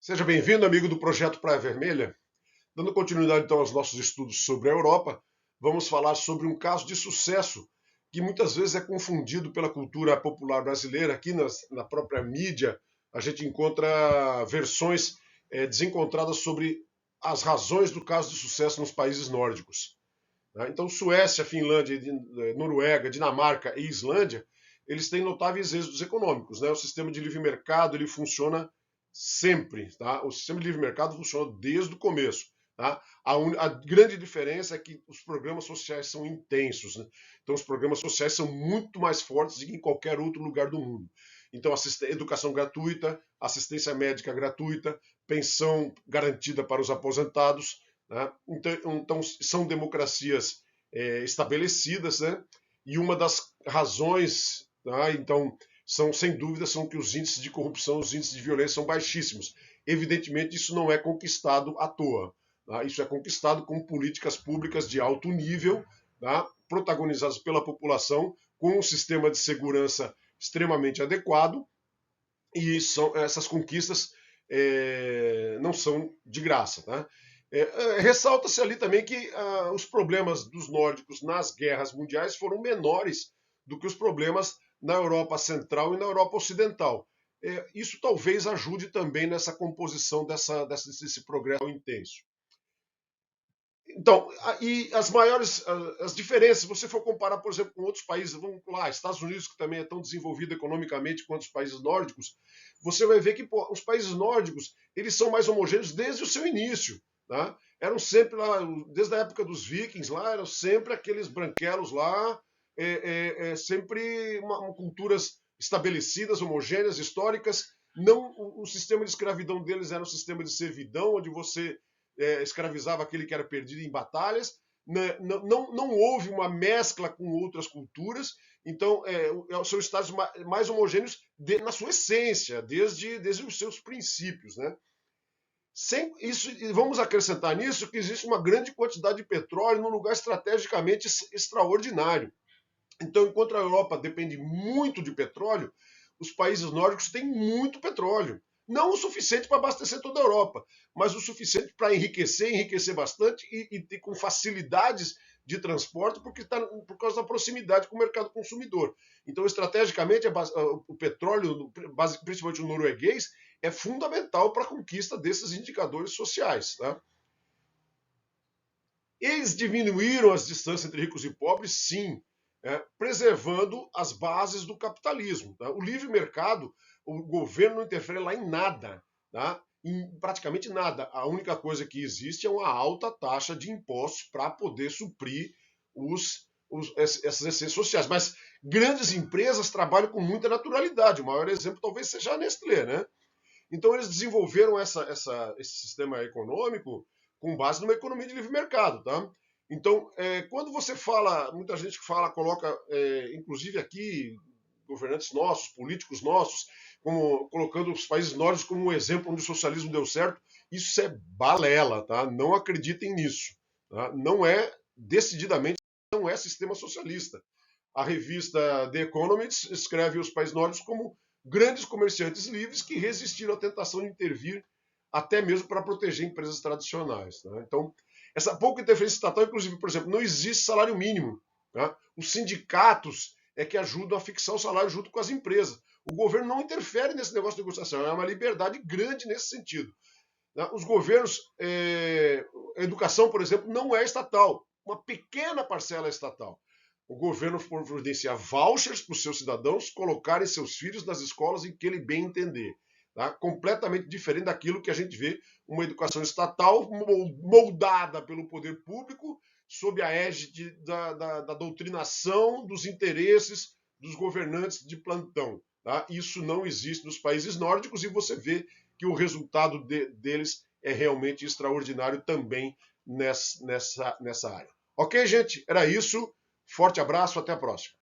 Seja bem-vindo, amigo do Projeto Praia Vermelha. Dando continuidade então aos nossos estudos sobre a Europa, vamos falar sobre um caso de sucesso que muitas vezes é confundido pela cultura popular brasileira. Aqui na própria mídia, a gente encontra versões desencontradas sobre as razões do caso de sucesso nos países nórdicos. Então, Suécia, Finlândia, Noruega, Dinamarca e Islândia, eles têm notáveis êxitos econômicos. O sistema de livre mercado ele funciona sempre. Tá? O sistema de livre mercado funciona desde o começo. Tá? A grande diferença é que os programas sociais são intensos. Né? Então, os programas sociais são muito mais fortes do que em qualquer outro lugar do mundo. Então, educação gratuita, assistência médica gratuita, pensão garantida para os aposentados, né? Então, são democracias estabelecidas, né? E uma das razões, tá? Então, sem dúvida, são que os índices de corrupção, os índices de violência são baixíssimos. Evidentemente, isso não é conquistado à toa. Tá? Isso é conquistado com políticas públicas de alto nível, tá? Protagonizadas pela população, com um sistema de segurança extremamente adequado, e essas conquistas não são de graça. Tá? Ressalta-se ali também que os problemas dos nórdicos nas guerras mundiais foram menores do que os problemas na Europa Central e na Europa Ocidental. Isso talvez ajude também nessa composição desse progresso intenso. Então, e as diferenças, se você for comparar, por exemplo, com outros países, vamos lá, Estados Unidos, que também é tão desenvolvido economicamente quanto os países nórdicos, você vai ver que os países nórdicos, eles são mais homogêneos desde o seu início. Tá? Eram sempre lá, desde a época dos vikings, lá, eram sempre aqueles branquelos lá, sempre culturas estabelecidas, homogêneas, históricas. Não, o sistema de escravidão deles era um sistema de servidão, onde você escravizava aquele que era perdido em batalhas. Não houve uma mescla com outras culturas, então são estados mais homogêneos na sua essência, desde os seus princípios. Né? Sem isso, e vamos acrescentar nisso que existe uma grande quantidade de petróleo num lugar estrategicamente extraordinário. Então, enquanto a Europa depende muito de petróleo, os países nórdicos têm muito petróleo. Não o suficiente para abastecer toda a Europa, mas o suficiente para enriquecer bastante e com facilidades de transporte, por causa da proximidade com o mercado consumidor. Então, estrategicamente, o petróleo, principalmente o norueguês, é fundamental para a conquista desses indicadores sociais. Tá? Eles diminuíram as distâncias entre ricos e pobres, sim, preservando as bases do capitalismo. Tá? O livre mercado, o governo não interfere lá em nada, tá? Em praticamente nada. A única coisa que existe é uma alta taxa de impostos para poder suprir essas essências sociais. Mas grandes empresas trabalham com muita naturalidade. O maior exemplo talvez seja a Nestlé. Né? Então eles desenvolveram esse sistema econômico com base numa economia de livre mercado, tá? Então, quando você fala, muita gente coloca, inclusive aqui, governantes nossos, políticos nossos, colocando os países nórdicos como um exemplo onde o socialismo deu certo, isso é balela, tá? Não acreditem nisso. Tá? Não é, decididamente, não é sistema socialista. A revista The Economist escreve os países nórdicos como grandes comerciantes livres que resistiram à tentação de intervir até mesmo para proteger empresas tradicionais. Né? Então, essa pouca interferência estatal, inclusive, por exemplo, não existe salário mínimo. Tá? Os sindicatos é que ajudam a fixar o salário junto com as empresas. O governo não interfere nesse negócio de negociação, é uma liberdade grande nesse sentido. Né? Os governos, a educação, por exemplo, não é estatal. Uma pequena parcela é estatal. O governo providencia vouchers para os seus cidadãos colocarem seus filhos nas escolas em que ele bem entender. Tá? Completamente diferente daquilo que a gente vê, uma educação estatal moldada pelo poder público sob a égide da doutrinação dos interesses dos governantes de plantão. Tá? Isso não existe nos países nórdicos e você vê que o resultado deles é realmente extraordinário também nessa área. Ok, gente? Era isso. Forte abraço, até a próxima.